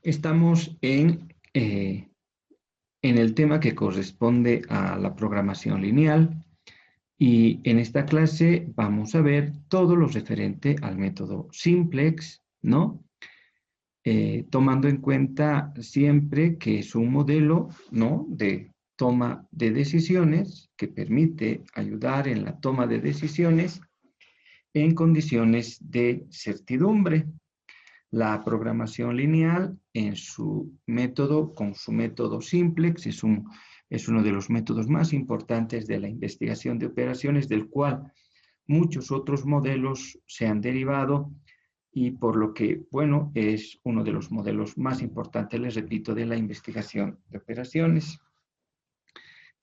Estamos en el tema que corresponde a la programación lineal y en esta clase vamos a ver todo lo referente al método simplex, ¿no? Tomando en cuenta siempre que es un modelo, ¿no?, de toma de decisiones que permite ayudar en la toma de decisiones en condiciones de certidumbre. La programación lineal en su método, con su método simplex, es uno de los métodos más importantes de la investigación de operaciones, del cual muchos otros modelos se han derivado y por lo que, bueno, es uno de los modelos más importantes, les repito, de la investigación de operaciones.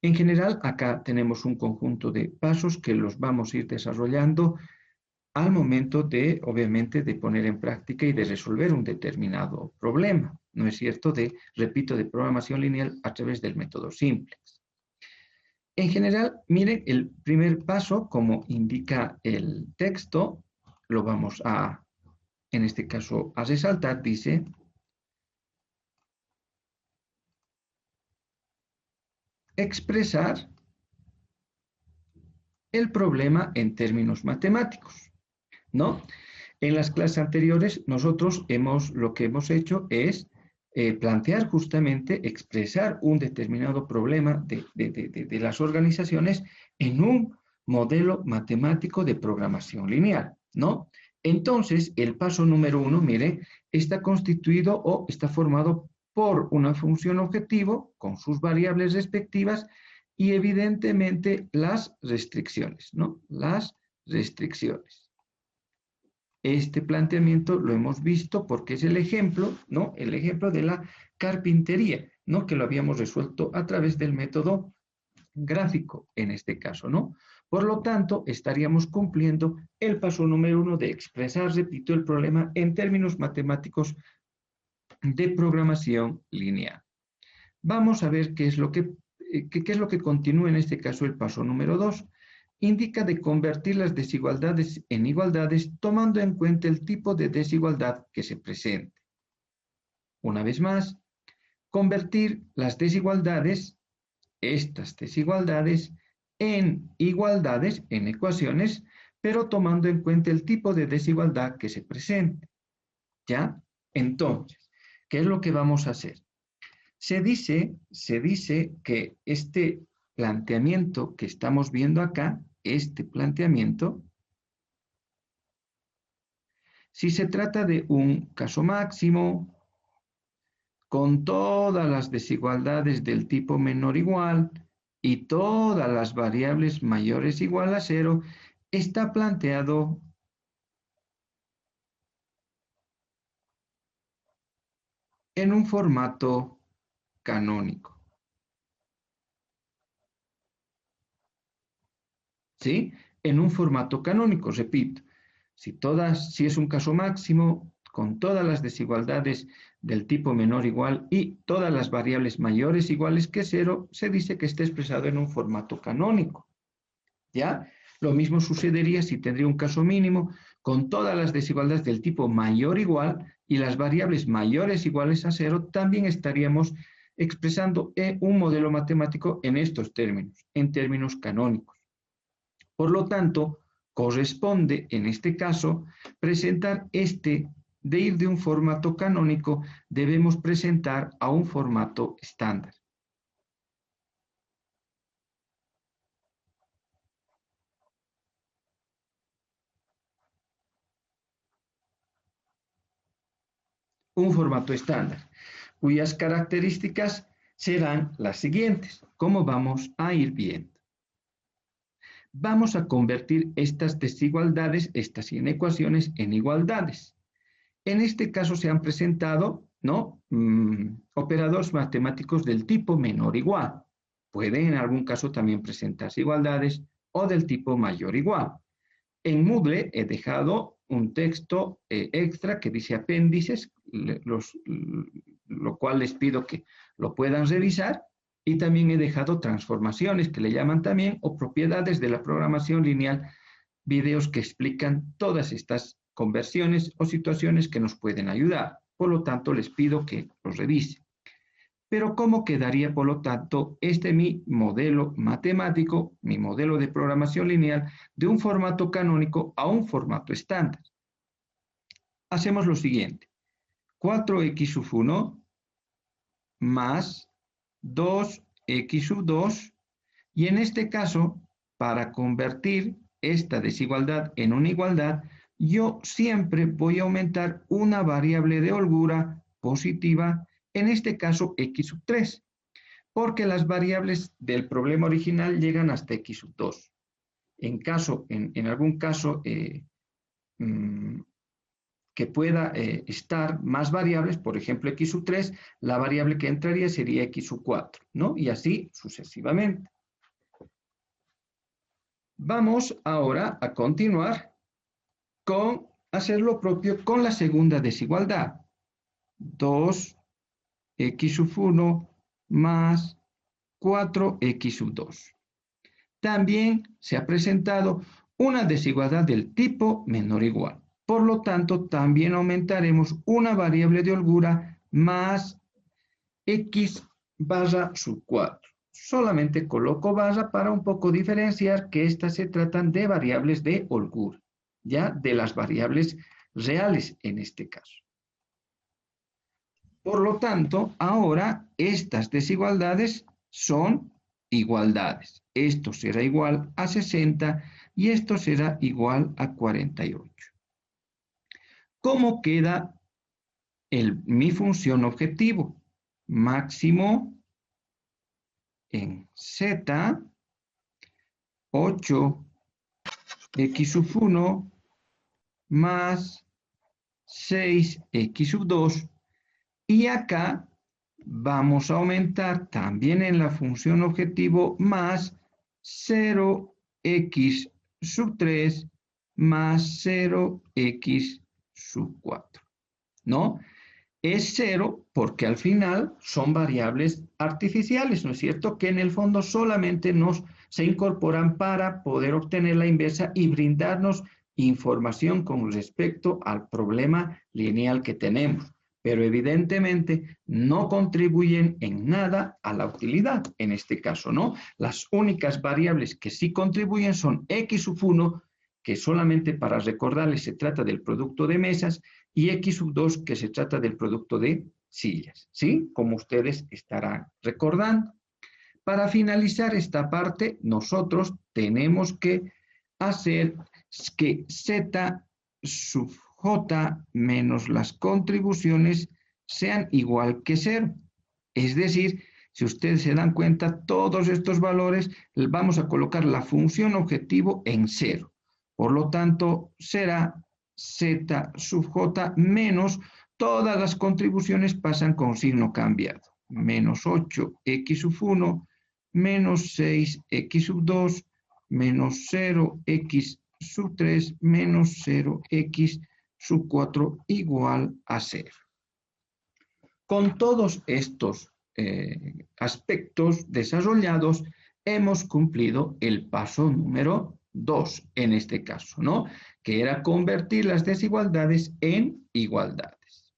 En general, acá tenemos un conjunto de pasos que los vamos a ir desarrollando al momento de, obviamente, de poner en práctica y de resolver un determinado problema, ¿no es cierto?, repito, de programación lineal a través del método simplex. En general, miren, el primer paso, como indica el texto, lo vamos a, en este caso, a resaltar, dice: expresar el problema en términos matemáticos, ¿no? En las clases anteriores, nosotros lo que hemos hecho es plantear justamente, expresar un determinado problema de las organizaciones en un modelo matemático de programación lineal, ¿no? Entonces, el paso número 1, mire, está constituido o está formado por una función objetivo con sus variables respectivas y evidentemente las restricciones, ¿no? Las restricciones. Este planteamiento lo hemos visto porque es el ejemplo, ¿no?, el ejemplo de la carpintería, ¿no?, que lo habíamos resuelto a través del método gráfico en este caso, ¿no? Por lo tanto, estaríamos cumpliendo el paso número 1 de expresar, repito, el problema en términos matemáticos de programación lineal. Vamos a ver qué es lo que continúa en este caso el paso número 2. Indica de convertir las desigualdades en igualdades tomando en cuenta el tipo de desigualdad que se presente. Una vez más, convertir las desigualdades, estas desigualdades, en igualdades, en ecuaciones, pero tomando en cuenta el tipo de desigualdad que se presente. ¿Ya? Entonces, ¿qué es lo que vamos a hacer? Se dice que este planteamiento que estamos viendo acá, este planteamiento, si se trata de un caso máximo, con todas las desigualdades del tipo menor igual y todas las variables mayores igual a 0, está planteado en un formato canónico. ¿Sí? En un formato canónico, repito. Si es un caso máximo, con todas las desigualdades del tipo menor igual y todas las variables mayores iguales que 0, se dice que está expresado en un formato canónico. ¿Ya? Lo mismo sucedería si tendría un caso mínimo con todas las desigualdades del tipo mayor igual y las variables mayores iguales a 0, también estaríamos expresando un modelo matemático en estos términos, en términos canónicos. Por lo tanto, corresponde en este caso presentar de ir de un formato canónico, debemos presentar a un formato estándar. Un formato estándar, cuyas características serán las siguientes, como vamos a ir viendo. Vamos a convertir estas desigualdades, estas inecuaciones, en igualdades. En este caso se han presentado, ¿no?, operadores matemáticos del tipo menor igual. Pueden en algún caso también presentarse igualdades o del tipo mayor igual. En Moodle he dejado un texto extra que dice apéndices, lo cual les pido que lo puedan revisar, y también he dejado transformaciones, que le llaman también, o propiedades de la programación lineal, videos que explican todas estas conversiones o situaciones que nos pueden ayudar. Por lo tanto, les pido que los revisen. Pero ¿cómo quedaría, por lo tanto, mi modelo matemático, mi modelo de programación lineal, de un formato canónico a un formato estándar? Hacemos lo siguiente. 4x sub 1 más 2x sub 2, y en este caso, para convertir esta desigualdad en una igualdad, yo siempre voy a aumentar una variable de holgura positiva, en este caso x sub 3, porque las variables del problema original llegan hasta x sub 2. En algún caso que pueda estar más variables, por ejemplo x sub 3, la variable que entraría sería x sub 4, ¿no? Y así sucesivamente. Vamos ahora a continuar con hacer lo propio con la segunda desigualdad. 2x sub 1 más 4x sub 2. También se ha presentado una desigualdad del tipo menor o igual. Por lo tanto, también aumentaremos una variable de holgura más x barra sub 4. Solamente coloco barra para un poco diferenciar que estas se tratan de variables de holgura, ya de las variables reales en este caso. Por lo tanto, ahora estas desigualdades son igualdades. Esto será igual a 60 y esto será igual a 48. ¿Cómo queda mi función objetivo? Máximo en z, 8x sub 1 más 6x sub 2, y acá vamos a aumentar también en la función objetivo más 0x sub 3 más 0x sub 4, ¿no? Es 0 porque al final son variables artificiales, ¿no es cierto? Que en el fondo solamente se incorporan para poder obtener la inversa y brindarnos información con respecto al problema lineal que tenemos. Pero evidentemente no contribuyen en nada a la utilidad, en este caso, ¿no? Las únicas variables que sí contribuyen son x sub 1, que solamente para recordarles se trata del producto de mesas, y x sub 2, que se trata del producto de sillas, ¿sí? Como ustedes estarán recordando. Para finalizar esta parte, nosotros tenemos que hacer que z sub j menos las contribuciones sean igual que 0. Es decir, si ustedes se dan cuenta, todos estos valores vamos a colocar la función objetivo en 0. Por lo tanto, será z sub j menos todas las contribuciones pasan con signo cambiado. Menos 8x sub 1 menos 6x sub 2 menos 0x sub 3 menos 0x sub 4 igual a 0. Con todos estos aspectos desarrollados, hemos cumplido el paso número 2 en este caso, ¿no? Que era convertir las desigualdades en igualdades.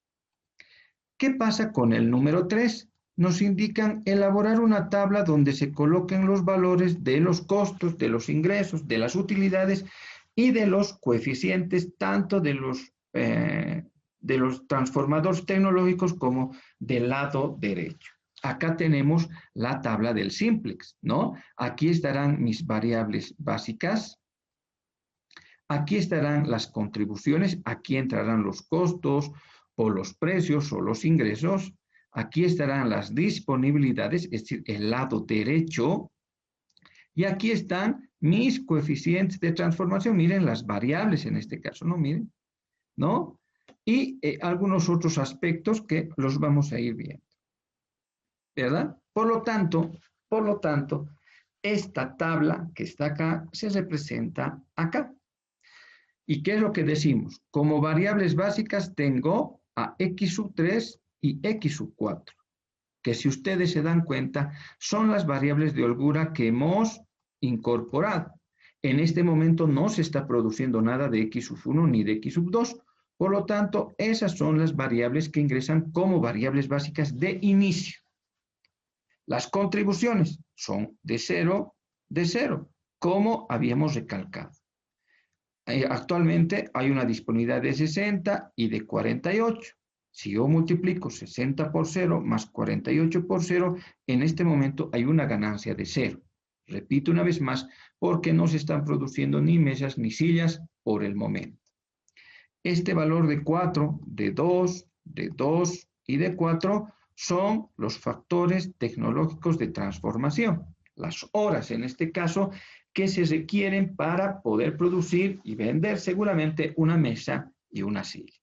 ¿Qué pasa con el número 3? Nos indican elaborar una tabla donde se coloquen los valores de los costos, de los ingresos, de las utilidades y de los coeficientes, tanto de los transformadores tecnológicos como del lado derecho. Acá tenemos la tabla del simplex, ¿no? Aquí estarán mis variables básicas, aquí estarán las contribuciones, aquí entrarán los costos o los precios o los ingresos, aquí estarán las disponibilidades, es decir, el lado derecho, y aquí están mis coeficientes de transformación, miren las variables en este caso, ¿no? Miren, ¿no? Y algunos otros aspectos que los vamos a ir viendo, ¿verdad? Por lo tanto, esta tabla que está acá se representa acá. ¿Y qué es lo que decimos? Como variables básicas tengo a x sub 3 y x sub 4, que si ustedes se dan cuenta son las variables de holgura que hemos incorporado. En este momento no se está produciendo nada de x sub 1 ni de x sub 2, Por lo tanto, esas son las variables que ingresan como variables básicas de inicio. Las contribuciones son de 0, como habíamos recalcado. Actualmente hay una disponibilidad de 60 y de 48. Si yo multiplico 60 por 0 más 48 por 0, en este momento hay una ganancia de 0. Repito una vez más, porque no se están produciendo ni mesas ni sillas por el momento. Este valor de 4, de 2 y de 4 son los factores tecnológicos de transformación. Las horas, en este caso, que se requieren para poder producir y vender seguramente una mesa y una silla.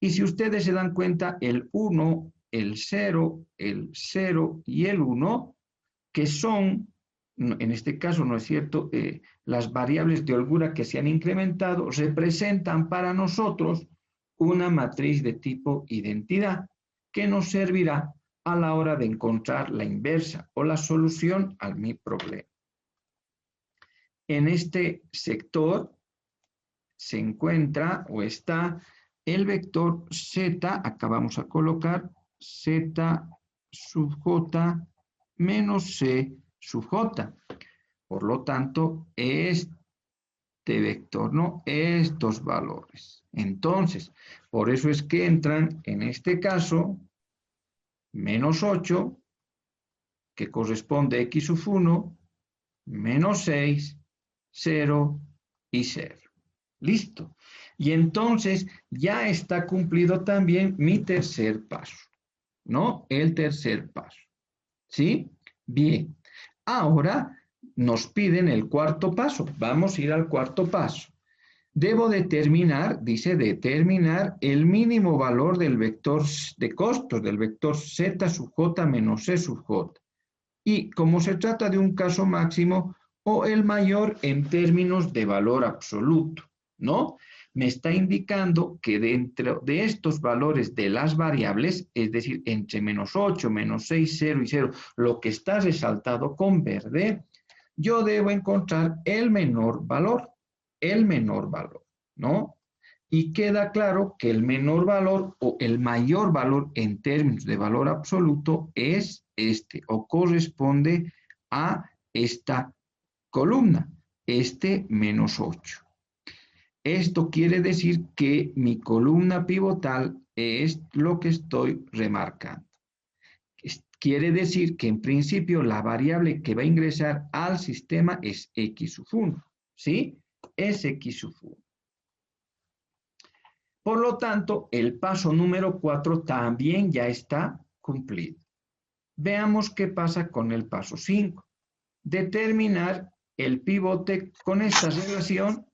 Y si ustedes se dan cuenta, el 1, el 0 y el 1, que son, en este caso, ¿no es cierto?, las variables de holgura que se han incrementado, representan para nosotros una matriz de tipo identidad que nos servirá a la hora de encontrar la inversa o la solución a mi problema. En este sector se encuentra o está el vector z, acá vamos a colocar z sub j menos c sub j. Por lo tanto, este vector, ¿no? Estos valores. Entonces, por eso es que entran, en este caso, menos 8, que corresponde a x sub 1, menos 6, 0 y 0. Listo. Y entonces ya está cumplido también mi tercer paso, ¿no? El tercer paso. ¿Sí? Bien. Ahora nos piden el cuarto paso. Vamos a ir al cuarto paso. Debo determinar, dice determinar el mínimo valor del vector de costos, del vector z sub j menos c sub j. Y como se trata de un caso máximo, o el mayor en términos de valor absoluto, ¿no? Me está indicando que dentro de estos valores de las variables, es decir, entre menos 8, menos 6, 0 y 0, lo que está resaltado con verde, yo debo encontrar el menor valor, ¿no? Y queda claro que el menor valor o el mayor valor en términos de valor absoluto es este, o corresponde a esta columna, este menos 8. Esto quiere decir que mi columna pivotal es lo que estoy remarcando. Quiere decir que en principio la variable que va a ingresar al sistema es x sub 1, ¿sí? Es x sub 1. Por lo tanto, el paso número 4 también ya está cumplido. Veamos qué pasa con el paso 5. Determinar el pivote con esta relación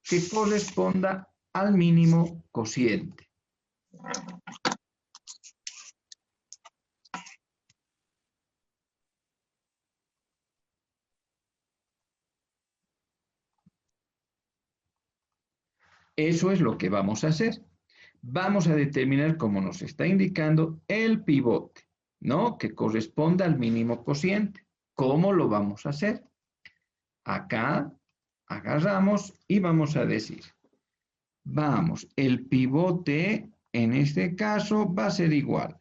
que corresponda al mínimo cociente. Eso es lo que vamos a hacer. Vamos a determinar, como nos está indicando, el pivote, ¿no? Que corresponda al mínimo cociente. ¿Cómo lo vamos a hacer? Acá agarramos y vamos a decir, vamos, el pivote en este caso va a ser igual,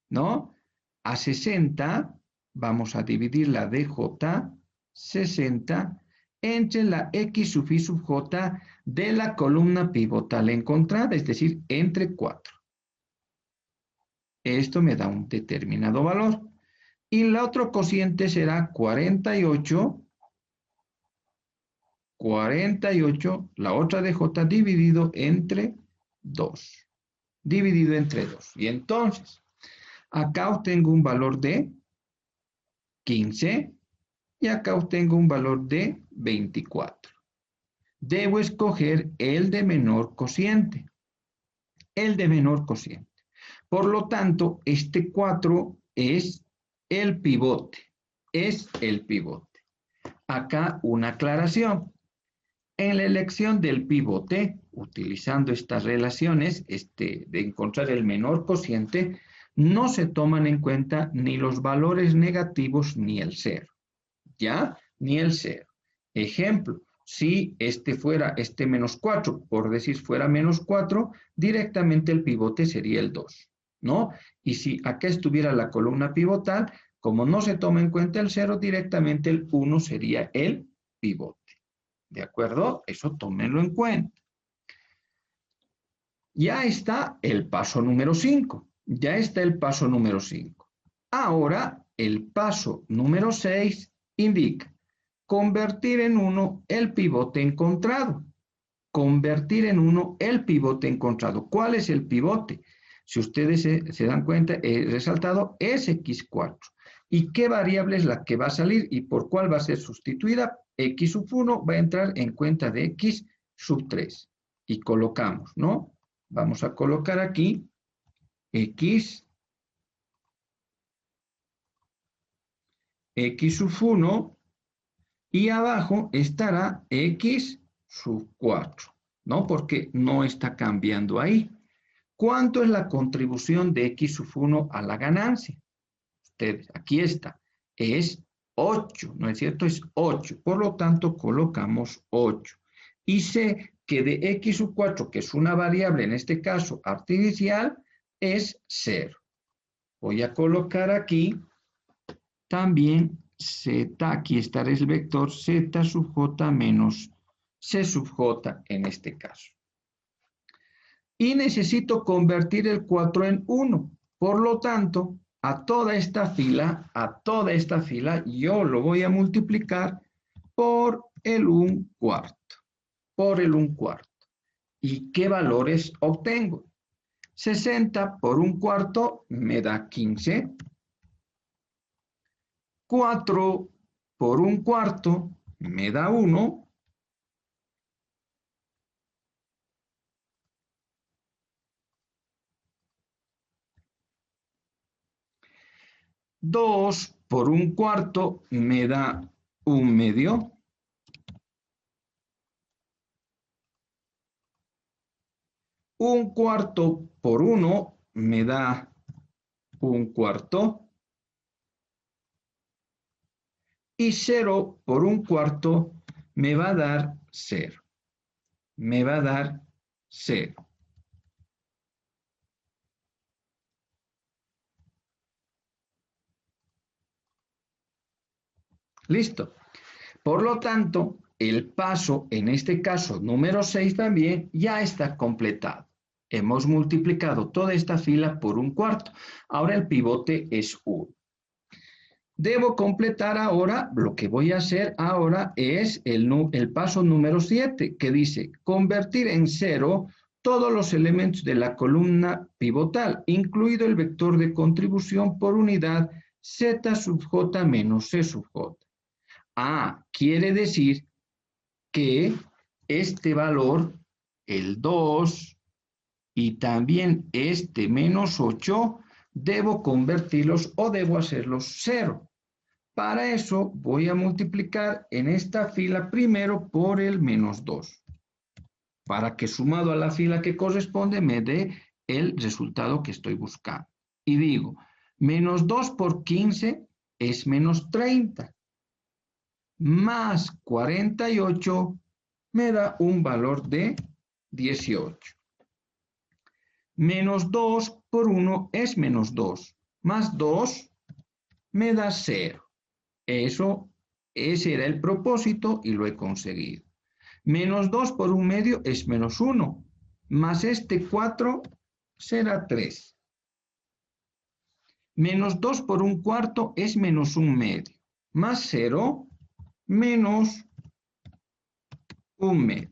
¿no? A 60 vamos a dividir la DJ 60 entre la x sub i sub j de la columna pivotal encontrada, es decir, entre 4. Esto me da un determinado valor. Y el otro cociente será 48, la otra DJ dividido entre 2. Dividido entre 2. Y entonces, acá obtengo un valor de 15 y acá obtengo un valor de 24. Debo escoger el de menor cociente. El de menor cociente. Por lo tanto, este 4 es el pivote. Es el pivote. Acá una aclaración. En la elección del pivote, utilizando estas relaciones de encontrar el menor cociente, no se toman en cuenta ni los valores negativos ni el 0. ¿Ya? Ni el 0. Ejemplo, Si este menos 4, por decir fuera menos 4, directamente el pivote sería el 2, ¿no? Y si acá estuviera la columna pivotal, como no se toma en cuenta el 0, directamente el 1 sería el pivote. ¿De acuerdo? Eso tómenlo en cuenta. Ya está el paso número 5. Ya está el paso número 5. Ahora, el paso número 6 indica convertir en 1 el pivote encontrado. Convertir en 1 el pivote encontrado. ¿Cuál es el pivote? Si ustedes se dan cuenta, he resaltado es x4. ¿Y qué variable es la que va a salir y por cuál va a ser sustituida? X sub 1 va a entrar en cuenta de x sub 3. Y colocamos, ¿no? Vamos a colocar aquí x sub 1 y abajo estará x sub 4, ¿no? Porque no está cambiando ahí. ¿Cuánto es la contribución de x sub 1 a la ganancia? Ustedes, aquí está, es 8, ¿no es cierto? Es 8, por lo tanto colocamos 8. Y sé que de x sub 4, que es una variable, en este caso artificial, es 0. Voy a colocar aquí también z, aquí estará el vector z sub j menos c sub j en este caso. Y necesito convertir el 4 en 1. Por lo tanto, a toda esta fila, yo lo voy a multiplicar por el 1/4. Por el 1/4. ¿Y qué valores obtengo? 60 por 1/4 me da 15. 4 por 1/4 me da 1. 2 por 1/4 me da 1/2. 1/4 por 1 me da 1/4. Y 0 por 1/4 me va a dar 0. Me va a dar 0. Listo. Por lo tanto, el paso, en este caso número 6 también, ya está completado. Hemos multiplicado toda esta fila por 1/4. Ahora el pivote es 1. Debo completar ahora, lo que voy a hacer ahora es el paso número 7, que dice convertir en 0 todos los elementos de la columna pivotal, incluido el vector de contribución por unidad z sub j menos c sub j. Quiere decir que este valor, el 2, y también este menos 8, debo convertirlos o debo hacerlos 0. Para eso voy a multiplicar en esta fila primero por el menos 2, para que sumado a la fila que corresponde me dé el resultado que estoy buscando. Y digo, menos 2 por 15 es menos 30, más 48 me da un valor de 18. Menos 2 por 1 es menos 2, más 2 me da 0. Ese era el propósito y lo he conseguido. Menos 2 por 1/2 es menos 1, más este 4 será 3. Menos 2 por 1/4 es menos 1/2, más 0, menos 1/2.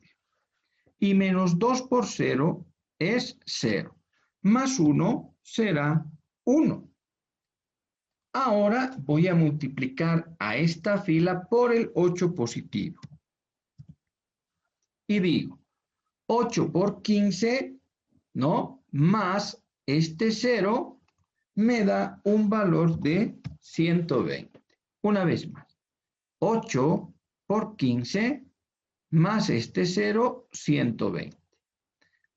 Y menos 2 por 0 es 0, más 1 será 1. Ahora voy a multiplicar a esta fila por el 8 positivo. Y digo, 8 por 15, ¿no? Más este 0 me da un valor de 120. Una vez más, 8 por 15 más este 0, 120.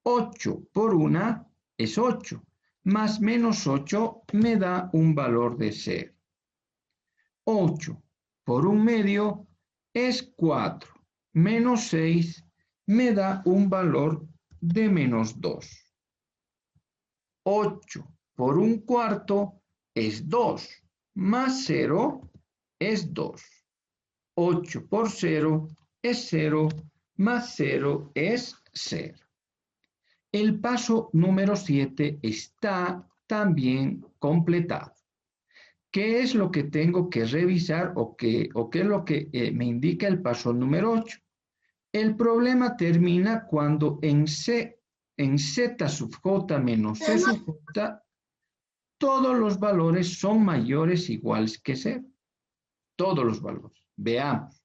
8 por 1 es 8. Más menos 8 me da un valor de 0. 8 por 1/2 es 4. menos 6 me da un valor de menos 2. 8 por un cuarto es 2, más 0 es 2. 8 por 0 es 0, más 0 es 0. El paso número 7 está también completado. ¿Qué es lo que tengo que revisar o qué es lo que me indica el paso número 8? El problema termina cuando en z sub j menos c sub j todos los valores son mayores o iguales que 0. Todos los valores. Veamos.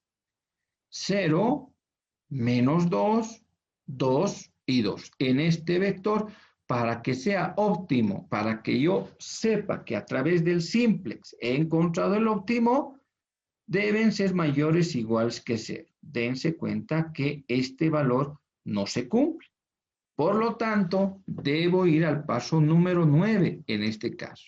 0, menos 2, 2 y 2. En este vector, para que sea óptimo, para que yo sepa que a través del simplex he encontrado el óptimo, deben ser mayores o iguales que 0. Dense cuenta que este valor no se cumple. Por lo tanto, debo ir al paso número 9 en este caso.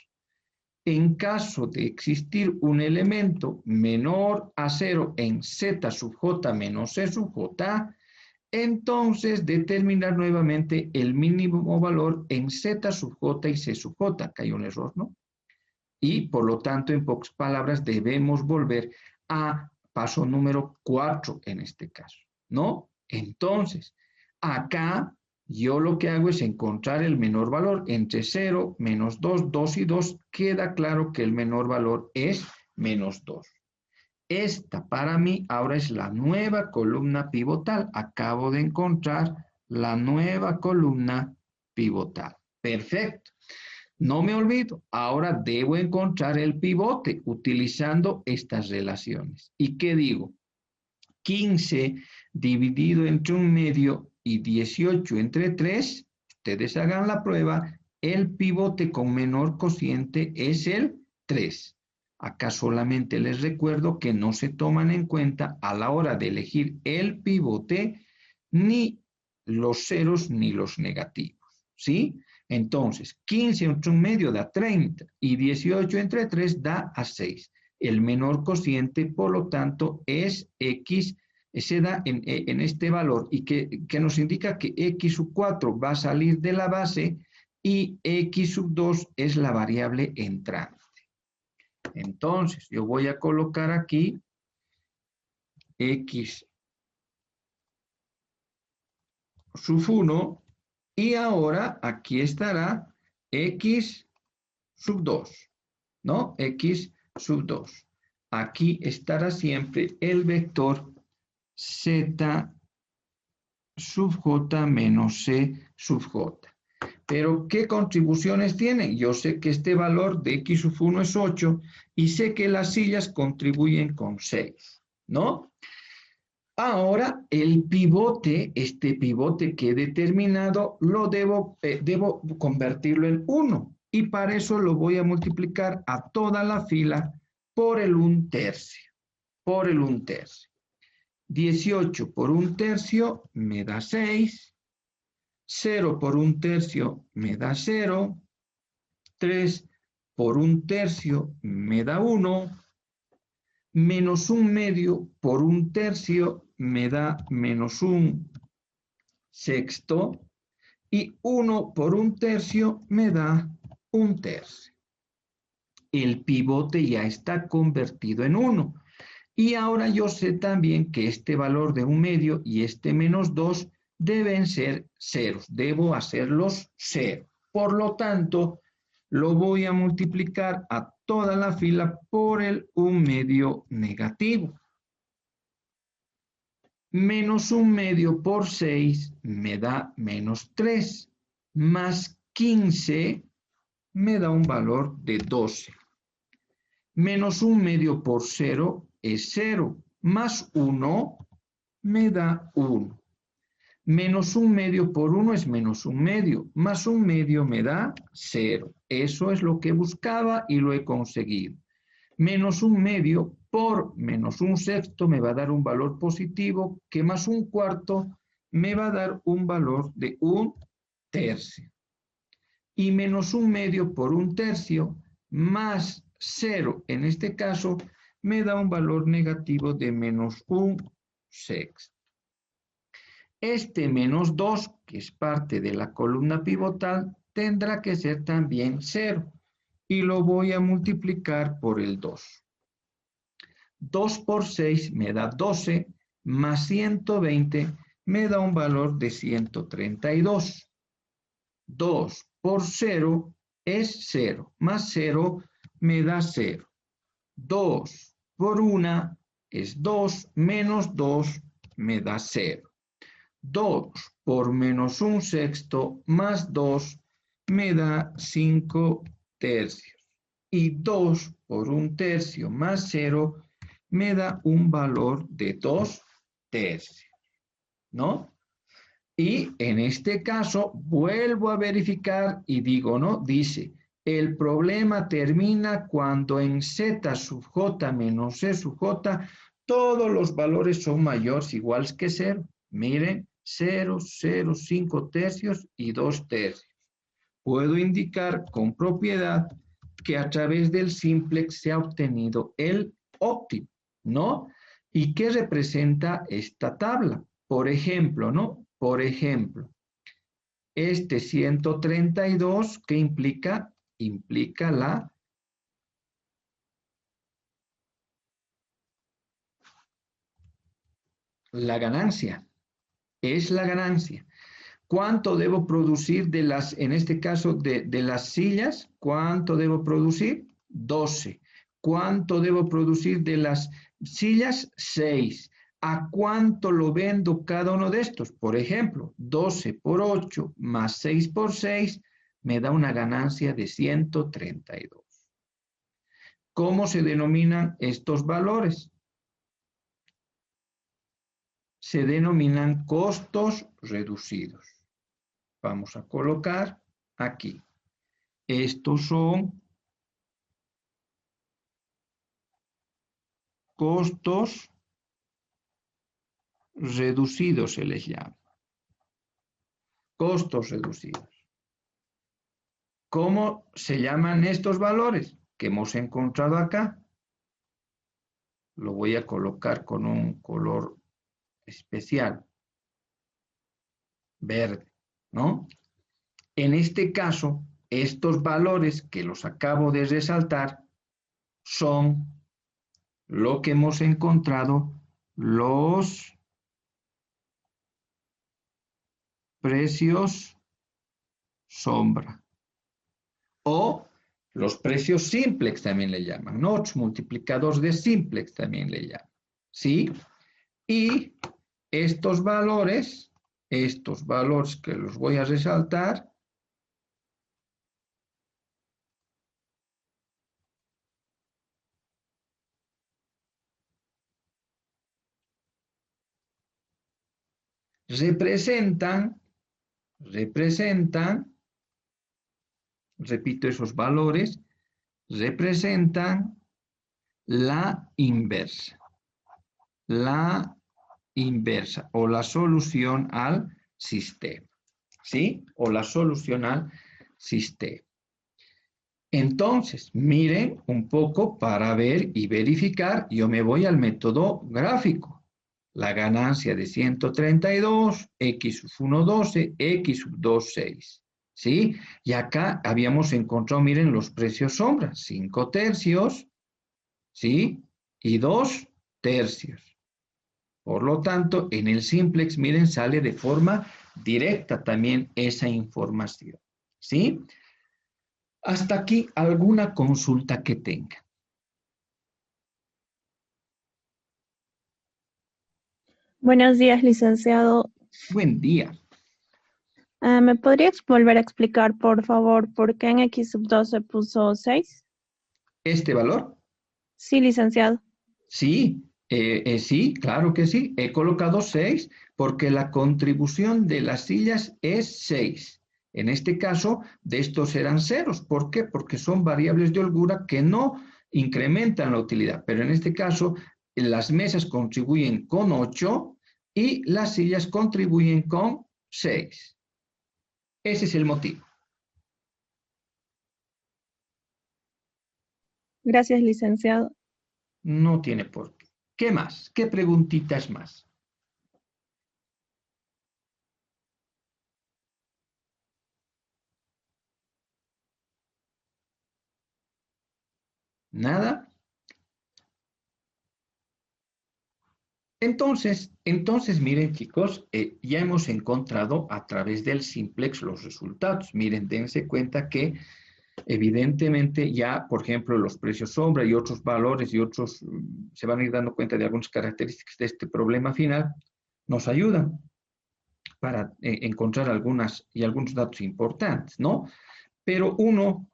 En caso de existir un elemento menor a 0 en z sub j menos c sub j, entonces determinar nuevamente el mínimo valor en z sub j y c sub j. Acá hay un error, ¿no? Y por lo tanto, en pocas palabras, debemos volver a paso número 4 en este caso, ¿no? Entonces, acá yo lo que hago es encontrar el menor valor entre 0, menos 2, 2 y 2. Queda claro que el menor valor es menos 2. Esta para mí ahora es la nueva columna pivotal. Acabo de encontrar la nueva columna pivotal. Perfecto. No me olvido, ahora debo encontrar el pivote utilizando estas relaciones. ¿Y qué digo? 15 dividido entre 1/2 y 18 entre 3, ustedes hagan la prueba, el pivote con menor cociente es el 3. Acá solamente les recuerdo que no se toman en cuenta a la hora de elegir el pivote ni los ceros ni los negativos, ¿sí? Entonces, 15 entre 1/2 da 30 y 18 entre 3 da a 6. El menor cociente, por lo tanto, es x, se da en este valor y que nos indica que x sub 4 va a salir de la base y x sub 2 es la variable entrante. Entonces, yo voy a colocar aquí x sub 1 y ahora aquí estará x sub 2, ¿no? X sub 2. Aquí estará siempre el vector z sub j menos c sub j. Pero, ¿qué contribuciones tienen? Yo sé que este valor de x sub 1 es 8 y sé que las sillas contribuyen con 6, ¿no? Ahora, el pivote, este pivote que he determinado, lo debo convertirlo en 1. Y para eso lo voy a multiplicar a toda la fila por el 1/3. Por el 1/3. 18 por 1/3 me da 6. 0 por 1/3 me da 0. 3 por 1/3 me da 1. Menos 1/2 por 1/3 me da menos 1/6. Y 1 por 1/3 me da 1/3. El pivote ya está convertido en 1. Y ahora yo sé también que este valor de 1/2 y este menos 2 deben ser ceros. Debo hacerlos 0. Por lo tanto, lo voy a multiplicar a toda la fila por el 1/2 negativo. Menos 1/2 por 6 me da menos 3. Más 15 me da un valor de 12. Menos 1/2 por 0 es 0. Más 1 me da 1. Menos 1/2 por 1 es menos 1/2. Más 1/2 me da 0. Eso es lo que buscaba y lo he conseguido. Menos 1/2 por menos 1/6 me va a dar un valor positivo, que más 1/4 me va a dar un valor de 1/3. Y menos 1/2 por 1/3 más 0, en este caso, me da un valor negativo de menos 1/6. Este menos 2, que es parte de la columna pivotal, tendrá que ser también 0. Y lo voy a multiplicar por el 2. 2 por 6 me da 12, más 120 me da un valor de 132. 2 por 0 es 0, más 0 me da 0. 2 por 1 es 2, menos 2 me da 0. 2 por menos 1/6 más 2 me da 5 tercios. Y 2 por 1/3 más 0 me da un valor de 2 tercios, ¿no? Y en este caso vuelvo a verificar y digo, ¿no? Dice, el problema termina cuando en z sub j menos c sub j todos los valores son mayores o iguales que 0. Miren, 0, 0, 5 tercios y 2 tercios. Puedo indicar con propiedad que a través del simplex se ha obtenido el óptimo, ¿no? ¿Y qué representa esta tabla? Por ejemplo, ¿no? Por ejemplo, este 132, ¿qué implica? Implica la ganancia. Es la ganancia. ¿Cuánto debo producir de las, en este caso, de las sillas? ¿Cuánto debo producir? 12. ¿Cuánto debo producir de las sillas? 6. ¿A cuánto lo vendo cada uno de estos? Por ejemplo, 12 por 8 más 6 por 6 me da una ganancia de 132. ¿Cómo se denominan estos valores? Se denominan costos reducidos. Vamos a colocar aquí. Estos son costos reducidos, se les llama. Costos reducidos. ¿Cómo se llaman estos valores que hemos encontrado acá? Lo voy a colocar con un color especial, verde, ¿no? En este caso, estos valores que los acabo de resaltar son lo que hemos encontrado los precios sombra o los precios simplex también le llaman, ¿no? Multiplicadores de simplex también le llaman, ¿sí? Y estos valores que los voy a resaltar, representan, repito esos valores, representan la inversa o la solución al sistema, ¿sí? O la solución al sistema. Entonces, miren un poco para ver y verificar, yo me voy al método gráfico. La ganancia de 132, x sub 1, 12, x sub 2, 6. ¿Sí? Y acá habíamos encontrado, miren, los precios sombra, 5 tercios, ¿sí? Y 2 tercios. Por lo tanto, en el simplex, miren, sale de forma directa también esa información, ¿sí? Hasta aquí alguna consulta que tenga. Buenos días, licenciado. Buen día. ¿Me podría volver a explicar, por favor, por qué en X sub 2 se puso 6? ¿Este valor? Sí, licenciado. Sí, sí, claro que sí. He colocado 6 porque la contribución de las sillas es 6. En este caso, de estos eran ceros. ¿Por qué? Porque son variables de holgura que no incrementan la utilidad. Pero en este caso, las mesas contribuyen con 8 y las sillas contribuyen con 6. Ese es el motivo. Gracias, licenciado. No tiene por qué. ¿Qué más? ¿Qué preguntitas más? Nada. Entonces, miren chicos, ya hemos encontrado a través del simplex los resultados. Miren, dense cuenta que evidentemente ya, por ejemplo, los precios sombra y otros valores y otros se van a ir dando cuenta de algunas características de este problema final, nos ayudan para encontrar algunos datos importantes, ¿no? Pero uno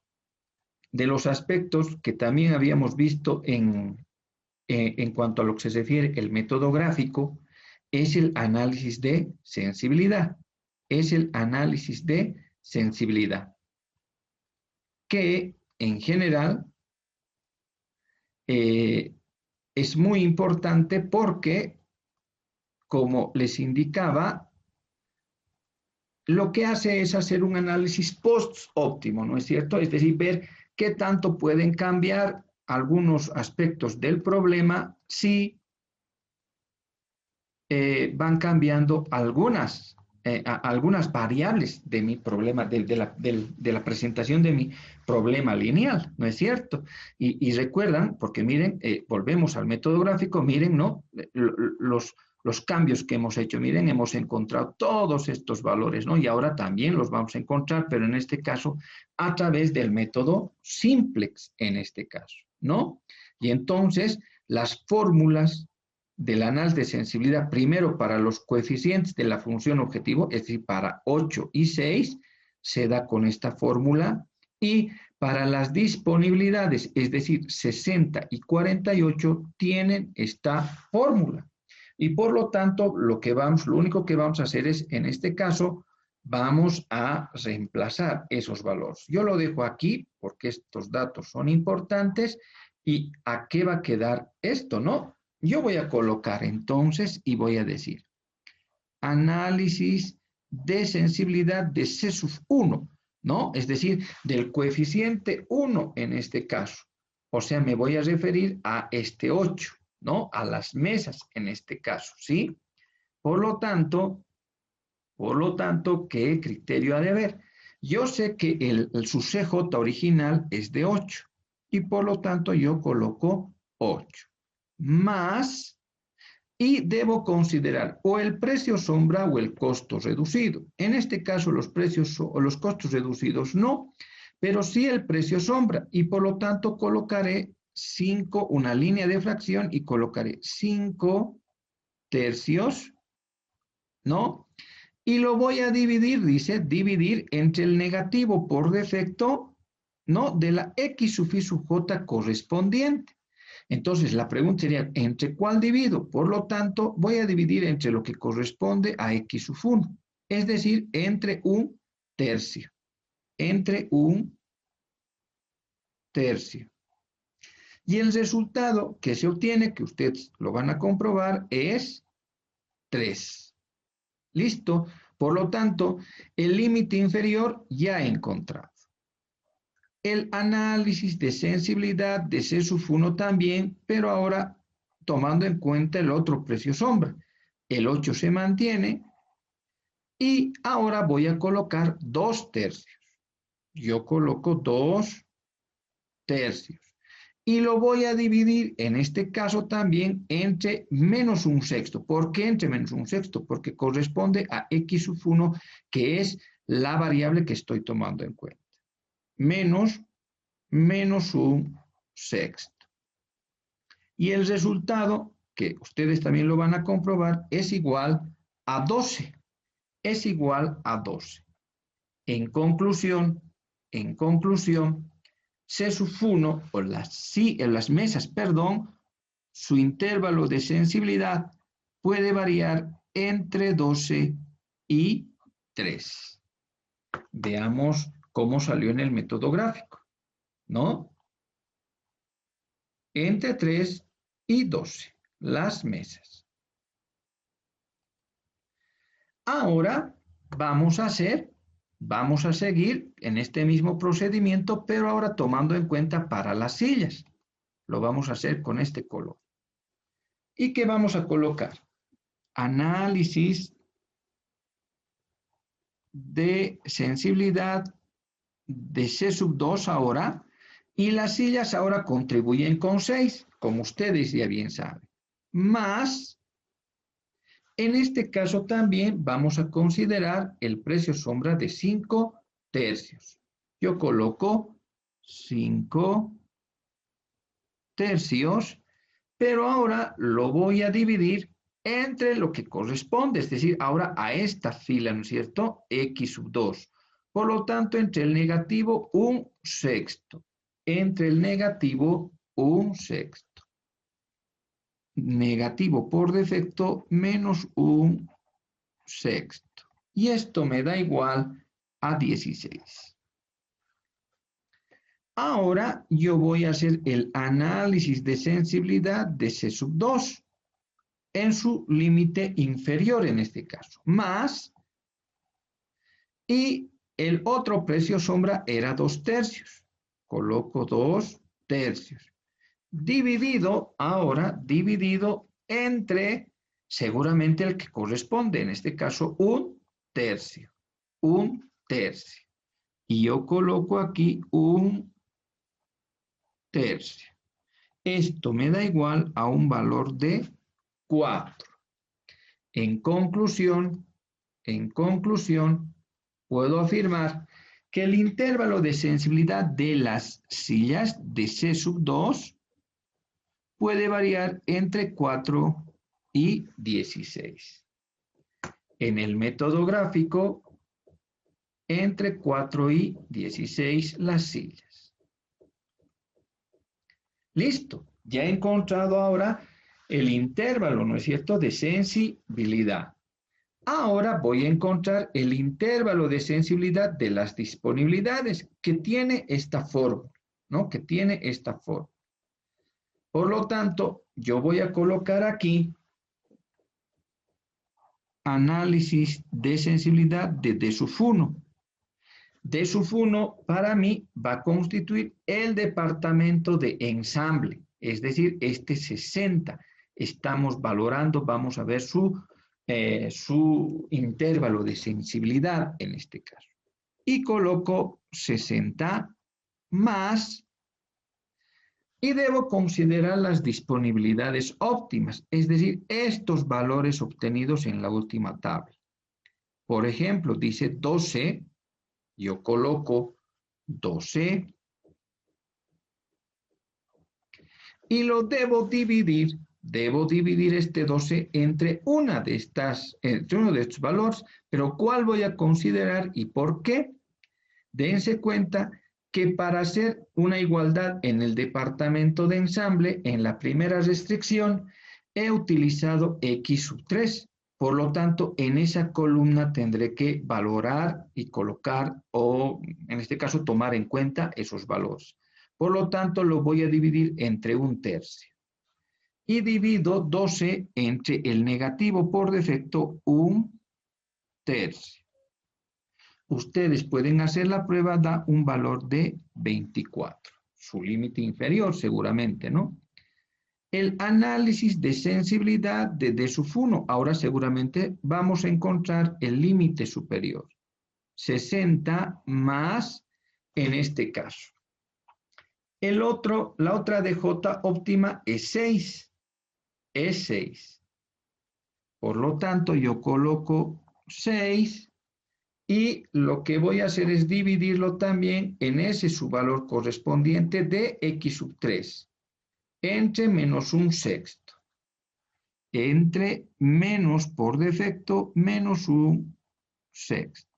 de los aspectos que también habíamos visto en cuanto a lo que se refiere el método gráfico es el análisis de sensibilidad. Es el análisis de sensibilidad, que en general es muy importante porque, como les indicaba, lo que hace es hacer un análisis post-óptimo, ¿no es cierto? Es decir, ver qué tanto pueden cambiar algunos aspectos del problema si van cambiando algunas variables de mi problema, de la presentación de mi problema lineal, ¿no es cierto? Y recuerdan, porque miren, volvemos al método gráfico, miren, ¿no? Los cambios que hemos hecho, miren, hemos encontrado todos estos valores, ¿no? Y ahora también los vamos a encontrar, pero en este caso a través del método simplex, en este caso, ¿no? Y entonces las fórmulas del análisis de sensibilidad, primero para los coeficientes de la función objetivo, es decir, para 8 y 6, se da con esta fórmula, y para las disponibilidades, es decir, 60 y 48, tienen esta fórmula. Y por lo tanto, lo único que vamos a hacer es, en este caso, vamos a reemplazar esos valores. Yo lo dejo aquí porque estos datos son importantes. ¿Y a qué va a quedar esto, no? Yo voy a colocar entonces y voy a decir análisis de sensibilidad de C sub 1, ¿no? Es decir, del coeficiente 1 en este caso. O sea, me voy a referir a este 8, ¿no? A las mesas en este caso, ¿sí? Por lo tanto, ¿qué criterio ha de haber? Yo sé que su CJ original es de 8 y por lo tanto yo coloco 8 más, y debo considerar o el precio sombra o el costo reducido. En este caso los precios o los costos reducidos no, pero sí el precio sombra, y por lo tanto colocaré 5, una línea de fracción, y colocaré 5 tercios, ¿no? Y lo voy a dividir, dice, dividir entre el negativo por defecto, ¿no? De la X sub I sub J correspondiente. Entonces, la pregunta sería, ¿entre cuál divido? Por lo tanto, voy a dividir entre lo que corresponde a X sub 1, es decir, entre un tercio. Entre un tercio. Y el resultado que se obtiene, que ustedes lo van a comprobar, es 3. ¿Listo? Por lo tanto, el límite inferior ya he encontrado. El análisis de sensibilidad de C sub 1 también, pero ahora tomando en cuenta el otro precio sombra. El 8 se mantiene y ahora voy a colocar 2 tercios. Yo coloco 2 tercios. Y lo voy a dividir, en este caso también, entre menos un sexto. ¿Por qué entre menos un sexto? Porque corresponde a X sub 1, que es la variable que estoy tomando en cuenta. Menos un sexto. Y el resultado, que ustedes también lo van a comprobar, es igual a 12. Es igual a 12. En conclusión, C sub 1, o las mesas, perdón, su intervalo de sensibilidad puede variar entre 12 y 3. Veamos cómo salió en el método gráfico, ¿no? Entre 3 y 12, las mesas. Ahora vamos a seguir en este mismo procedimiento, pero ahora tomando en cuenta para las sillas. Lo vamos a hacer con este color. ¿Y qué vamos a colocar? Análisis de sensibilidad de C sub 2 ahora, Y las sillas ahora contribuyen con 6, como ustedes ya bien saben. Más, en este caso también vamos a considerar el precio sombra de 5 tercios. Yo coloco 5 tercios, pero ahora lo voy a dividir entre lo que corresponde, es decir, ahora a esta fila, ¿no es cierto? X sub 2. Por lo tanto, entre el negativo, 1/6. Entre el negativo, 1/6. Negativo por defecto, menos 1/6. Y esto me da igual a 16. Ahora yo voy a hacer el análisis de sensibilidad de C sub 2 en su límite inferior en este caso, más, y el otro precio sombra era 2 tercios. Coloco 2 tercios. Dividido entre seguramente el que corresponde, en este caso 1 tercio. 1 tercio. Y yo coloco aquí 1 tercio. Esto me da igual a un valor de 4. En conclusión, puedo afirmar que el intervalo de sensibilidad de las sillas de C sub 2 puede variar entre 4 y 16. En el método gráfico, entre 4 y 16 las sillas. Listo, ya he encontrado ahora el intervalo, ¿no es cierto?, de sensibilidad. Ahora voy a encontrar el intervalo de sensibilidad de las disponibilidades que tiene esta fórmula, ¿no? Que tiene esta fórmula. Por lo tanto, yo voy a colocar aquí análisis de sensibilidad de D sub 1. D sub 1 para mí va a constituir el departamento de ensamble, es decir, este 60. Estamos valorando, vamos a ver su intervalo de sensibilidad en este caso. Y coloco 60 más, y debo considerar las disponibilidades óptimas, es decir, estos valores obtenidos en la última tabla. Por ejemplo, dice 12, yo coloco 12 y lo debo dividir este 12 entre uno de estos valores, pero ¿cuál voy a considerar y por qué? Dense cuenta que para hacer una igualdad en el departamento de ensamble, en la primera restricción, he utilizado X sub 3. Por lo tanto, en esa columna tendré que valorar y colocar, o en este caso tomar en cuenta esos valores. Por lo tanto, lo voy a dividir entre 1 tercio. Y divido 12 entre el negativo por defecto 1 tercio. Ustedes pueden hacer la prueba, da un valor de 24. Su límite inferior seguramente, ¿no? El análisis de sensibilidad de D sub 1. Ahora seguramente vamos a encontrar el límite superior. 60 más en este caso. La otra DJ óptima es 6. Es 6. Por lo tanto, yo coloco 6 y lo que voy a hacer es dividirlo también en ese subvalor correspondiente de X sub 3 entre menos 1/6. Entre menos por defecto menos 1/6.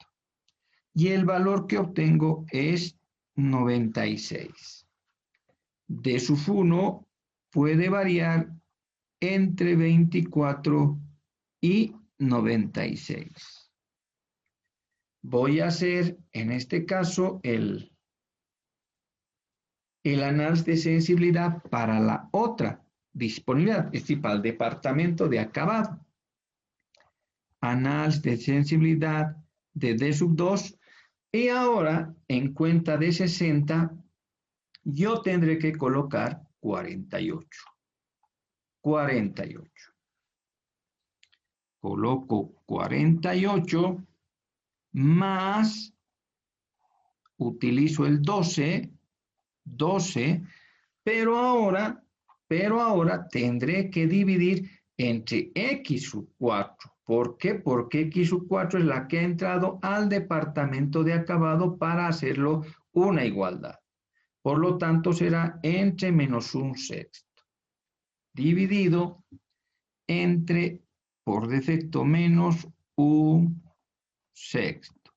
Y el valor que obtengo es 96. D sub 1 puede variar entre 24 y 96. Voy a hacer, en este caso, el análisis de sensibilidad para la otra disponibilidad, es decir, para el departamento de acabado. Análisis de sensibilidad de D sub 2, y ahora, en cuenta de 60, yo tendré que colocar 48. 48. Coloco 48 más, utilizo el 12 12, pero ahora tendré que dividir entre x sub 4. ¿Por qué? Porque x sub 4 es la que ha entrado al departamento de acabado para hacerlo una igualdad. Por lo tanto, será entre menos un sexto, dividido entre, por defecto, menos un sexto.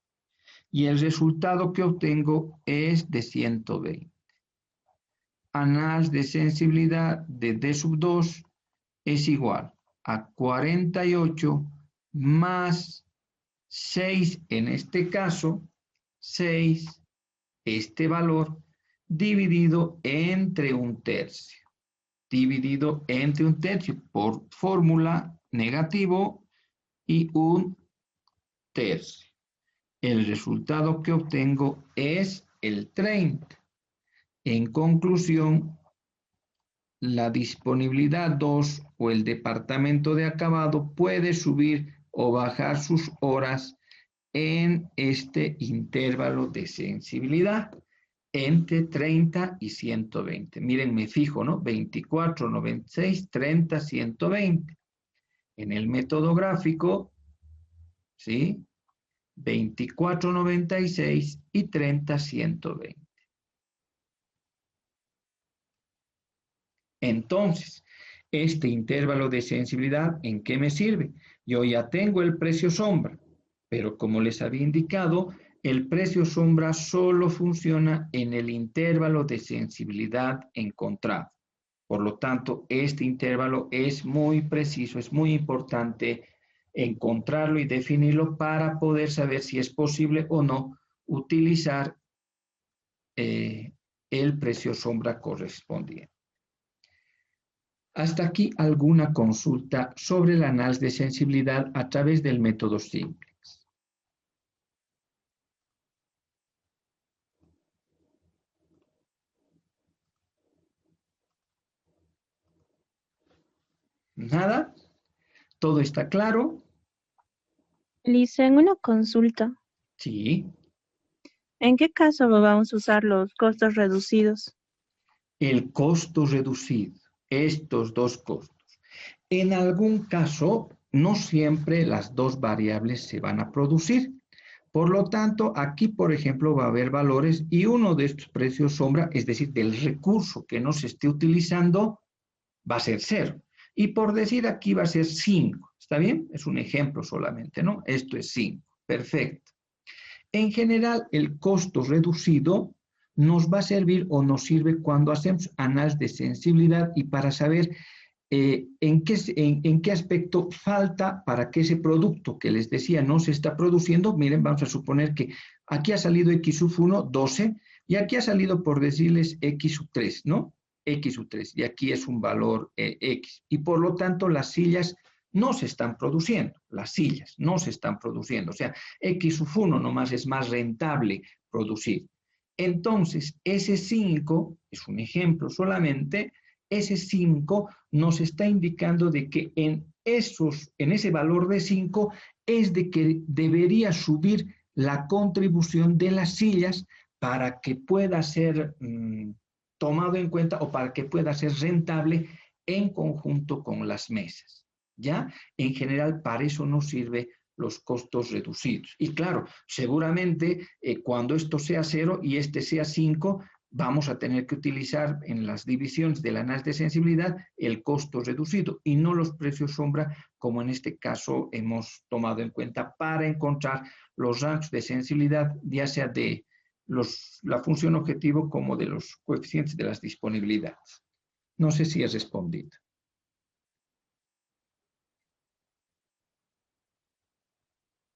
Y el resultado que obtengo es de 120. Análisis de sensibilidad de D sub 2 es igual a 48 más 6, en este caso, 6, este valor, dividido entre un tercio. Dividido entre un tercio por fórmula negativo y un tercio. El resultado que obtengo es el 30. En conclusión, la disponibilidad 2 o el departamento de acabado puede subir o bajar sus horas en este intervalo de sensibilidad entre 30 y 120. Miren, me fijo, ¿no? 24, 96, 30, 120. En el método gráfico, ¿sí? 24, 96 y 30, 120. Entonces, este intervalo de sensibilidad, ¿en qué me sirve? Yo ya tengo el precio sombra, pero como les había indicado, el precio sombra solo funciona en el intervalo de sensibilidad encontrado. Por lo tanto, este intervalo es muy preciso, es muy importante encontrarlo y definirlo para poder saber si es posible o no utilizar el precio sombra correspondiente. Hasta aquí alguna consulta sobre el análisis de sensibilidad a través del método simplex. ¿Nada? ¿Todo está claro? Lisa, en una consulta, Sí. ¿en qué caso vamos a usar los costos reducidos? El costo reducido, estos dos costos. En algún caso, no siempre las dos variables se van a producir. Por lo tanto, aquí, por ejemplo, va a haber valores y uno de estos precios sombra, es decir, del recurso que no se esté utilizando, va a ser 0. Y por decir aquí va a ser 5. ¿Está bien? Es un ejemplo solamente, ¿no? Esto es 5. Perfecto. En general, el costo reducido nos va a servir o nos sirve cuando hacemos análisis de sensibilidad y para saber en qué aspecto falta para que ese producto que les decía no se está produciendo. Miren, vamos a suponer que aquí ha salido X sub 1, 12, y aquí ha salido, por decirles, X sub 3, ¿no? X sub 3, y aquí es un valor X. Y por lo tanto, las sillas no se están produciendo, las sillas no se están produciendo. O sea, X sub 1 nomás es más rentable producir. Entonces, ese 5 es un ejemplo solamente. Ese 5 nos está indicando de que en ese valor de 5 es de que debería subir la contribución de las sillas para que pueda ser tomado en cuenta o para que pueda ser rentable en conjunto con las mesas. ¿Ya? En general, para eso nos sirve los costos reducidos. Y claro, seguramente cuando esto sea 0 y este sea 5, vamos a tener que utilizar en las divisiones del análisis de sensibilidad el costo reducido y no los precios sombra, como en este caso hemos tomado en cuenta para encontrar los rangos de sensibilidad, ya sea de la función objetivo como de los coeficientes de las disponibilidades. No sé si he respondido.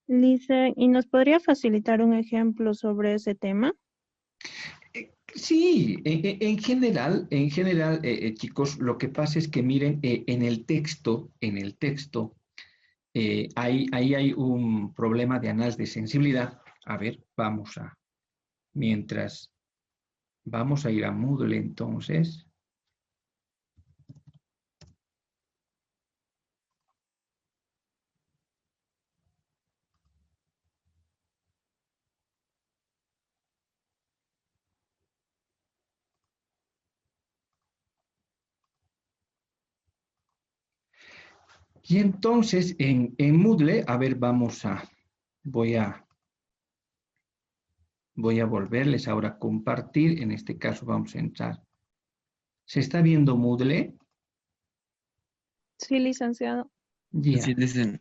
Lisa, ¿y nos podría facilitar un ejemplo sobre ese tema? Sí, en general, chicos, lo que pasa es que miren, en el texto, ahí hay un problema de análisis de sensibilidad. A ver, mientras vamos a ir a Moodle entonces. Y entonces en Moodle, a ver, voy a volverles ahora a compartir. En este caso vamos a entrar. ¿Se está viendo Moodle? Sí, licenciado. Sí, Ya. dicen.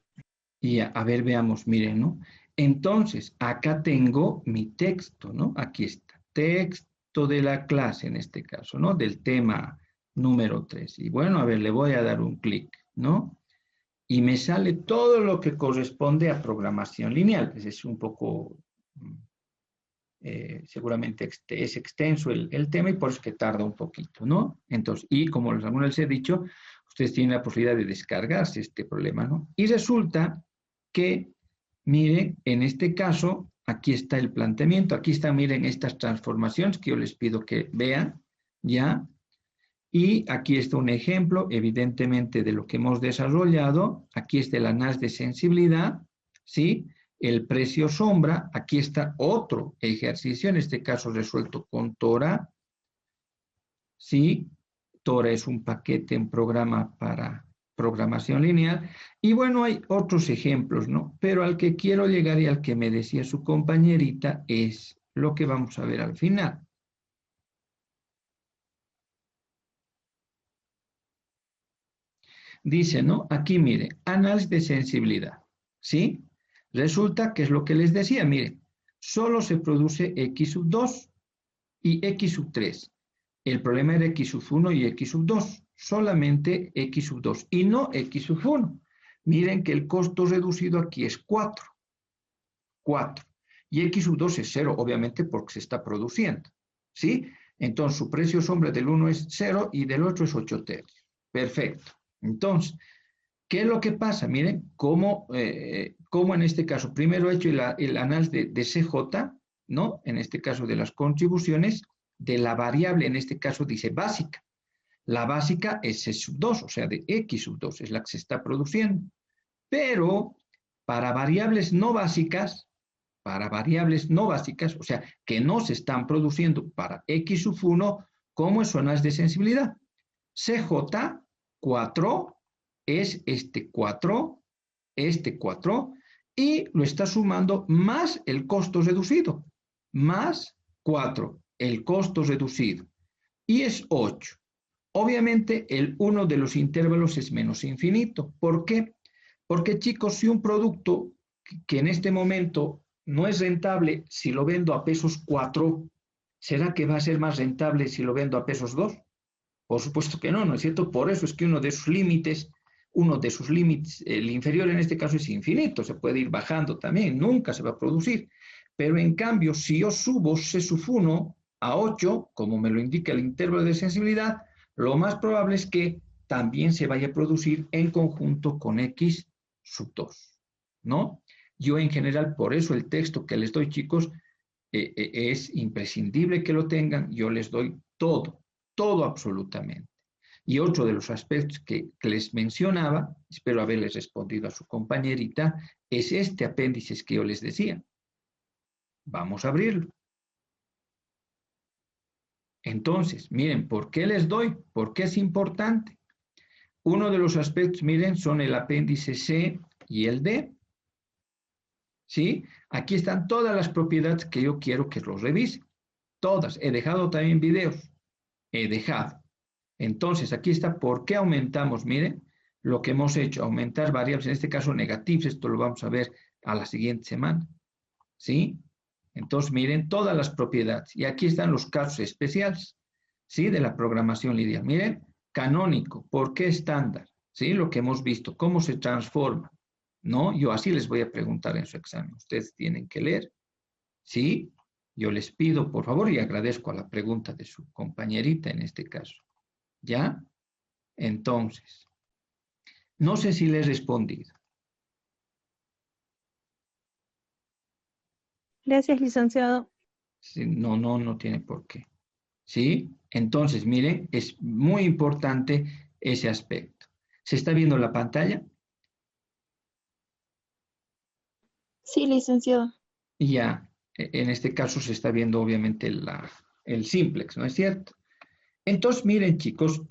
Y a ver, veamos, miren, ¿no? Entonces, acá tengo mi texto, ¿no? Aquí está, texto de la clase en este caso, ¿no? Del tema número 3. Y bueno, a ver, le voy a dar un clic, ¿no? Y me sale todo lo que corresponde a programación lineal. Pues es un poco, seguramente es extenso el tema y por eso es que tarda un poquito, ¿no? Entonces, y como les he dicho, ustedes tienen la posibilidad de descargarse este problema, ¿no? Y resulta que, miren, en este caso, aquí está el planteamiento, aquí están, miren, estas transformaciones que yo les pido que vean, ¿ya? Y aquí está un ejemplo, evidentemente, de lo que hemos desarrollado. Aquí está el análisis de sensibilidad, ¿sí? El precio sombra. Aquí está otro ejercicio, en este caso resuelto con Tora, ¿sí? Tora es un paquete en programa para programación lineal. Y bueno, hay otros ejemplos, ¿no? Pero al que quiero llegar y al que me decía su compañerita es lo que vamos a ver al final. Dice, ¿no? Aquí, mire, análisis de sensibilidad, ¿sí? Resulta que es lo que les decía, mire, solo se produce X sub 2 y X sub 3. El problema era X sub 1 y X sub 2, solamente X sub 2 y no X sub 1. Miren que el costo reducido aquí es 4. Y X sub 2 es 0, obviamente porque se está produciendo, ¿sí? Entonces su precio sombra del 1 es 0 y del otro es 8 tercios. Perfecto. Entonces, ¿qué es lo que pasa? Miren, cómo en este caso, primero he hecho el análisis de CJ, ¿no? En este caso de las contribuciones, de la variable, en este caso dice básica. La básica es C sub 2, o sea, de X sub 2, es la que se está produciendo. Pero para variables no básicas, o sea, que no se están produciendo para X sub 1, ¿cómo es su análisis de sensibilidad? CJ 4 es este 4, y lo está sumando más el costo reducido, más 4, el costo reducido, y es 8. Obviamente, uno de los intervalos es menos infinito. ¿Por qué? Porque, chicos, si un producto que en este momento no es rentable, si lo vendo a pesos 4, ¿será que va a ser más rentable si lo vendo a pesos 2? Por supuesto que no, ¿no es cierto? Por eso es que uno de sus límites, el inferior en este caso es infinito, se puede ir bajando también, nunca se va a producir. Pero en cambio, si yo subo C sub 1 a 8, como me lo indica el intervalo de sensibilidad, lo más probable es que también se vaya a producir en conjunto con X sub 2, ¿no? Yo en general, por eso el texto que les doy, chicos, es imprescindible que lo tengan, yo les doy todo absolutamente. Y otro de los aspectos que les mencionaba, espero haberles respondido a su compañerita, es este apéndice que yo les decía. Vamos a abrirlo. Entonces, miren, ¿por qué les doy? ¿Por qué es importante? Uno de los aspectos, miren, son el apéndice C y el D. ¿Sí? Aquí están todas las propiedades que yo quiero que los revisen. Todas. He dejado también videos. He dejado. Entonces, aquí está por qué aumentamos, miren, lo que hemos hecho, aumentar variables, en este caso negativos, esto lo vamos a ver a la siguiente semana, ¿sí? Entonces, miren todas las propiedades, y aquí están los casos especiales, ¿sí? De la programación lineal. Miren, canónico, ¿por qué estándar? ¿Sí? Lo que hemos visto, cómo se transforma, ¿no? Yo así les voy a preguntar en su examen, ustedes tienen que leer, ¿sí? Yo les pido, por favor, y agradezco a la pregunta de su compañerita en este caso. ¿Ya? Entonces, no sé si le he respondido. Gracias, licenciado. No tiene por qué. ¿Sí? Entonces, miren, es muy importante ese aspecto. ¿Se está viendo la pantalla? Sí, licenciado. Y ya, en este caso se está viendo obviamente el simplex, ¿no es cierto? Entonces, miren, chicos,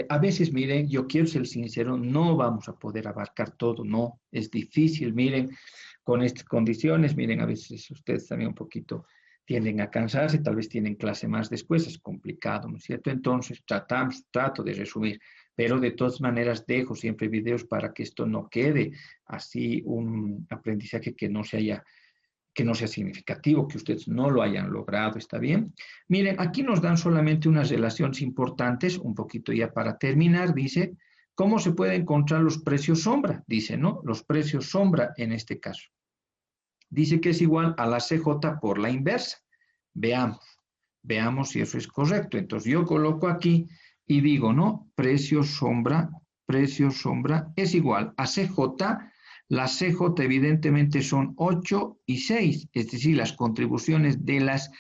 a veces, miren, yo quiero ser sincero, no vamos a poder abarcar todo, no, es difícil, miren, con estas condiciones, miren, a veces ustedes también un poquito tienden a cansarse, tal vez tienen clase más después, es complicado, ¿no es cierto? Entonces, trato de resumir, pero de todas maneras dejo siempre videos para que esto no quede así un aprendizaje que no sea significativo, que ustedes no lo hayan logrado, ¿está bien? Miren, aquí nos dan solamente unas relaciones importantes, un poquito ya para terminar, dice, ¿cómo se puede encontrar los precios sombra? Dice, ¿no? Los precios sombra en este caso. Dice que es igual a la CJ por la inversa. Veamos si eso es correcto. Entonces yo coloco aquí y digo, ¿no? Precio sombra es igual a CJ. Las CJ evidentemente son 8 y 6, es decir, las contribuciones de las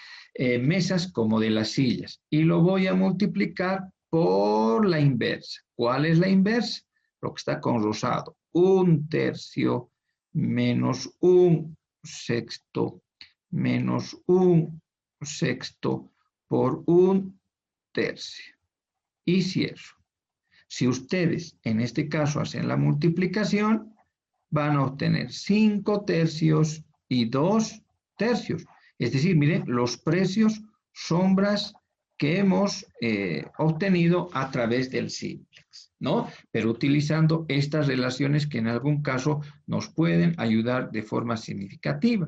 mesas como de las sillas. Y lo voy a multiplicar por la inversa. ¿Cuál es la inversa? Lo que está con rosado. 1/3 menos 1/6 menos 1/6 por 1/3. Y cierro. Si ustedes en este caso hacen la multiplicación, van a obtener 5/3 y 2/3. Es decir, miren, los precios sombras que hemos obtenido a través del simplex, ¿no? Pero utilizando estas relaciones que en algún caso nos pueden ayudar de forma significativa.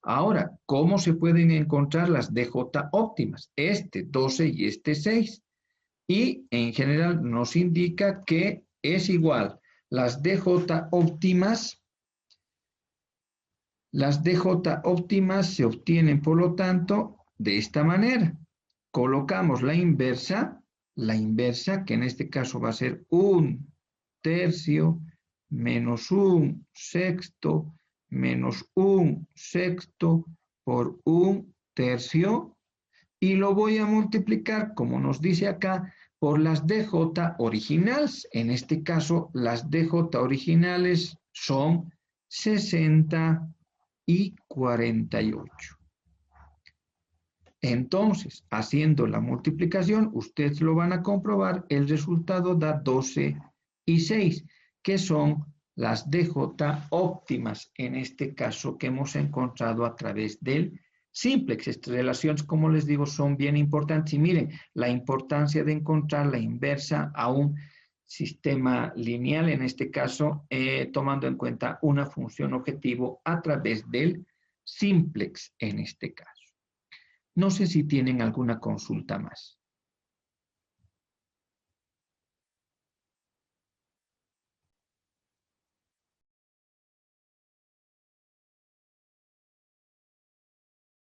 Ahora, ¿cómo se pueden encontrar las DJ óptimas? Este 12 y este 6. Y en general nos indica que es igual las DJ óptimas se obtienen, por lo tanto, de esta manera. Colocamos la inversa, que en este caso va a ser 1/3 menos 1/6 menos 1/6 por 1/3, y lo voy a multiplicar, como nos dice acá, por las DJ originales. En este caso, las DJ originales son 60 y 48. Entonces, haciendo la multiplicación, ustedes lo van a comprobar, el resultado da 12 y 6, que son las DJ óptimas, en este caso, que hemos encontrado a través del simplex. Estas relaciones, como les digo, son bien importantes. Y miren, la importancia de encontrar la inversa a un sistema lineal, en este caso, tomando en cuenta una función objetivo a través del simplex, en este caso. No sé si tienen alguna consulta más.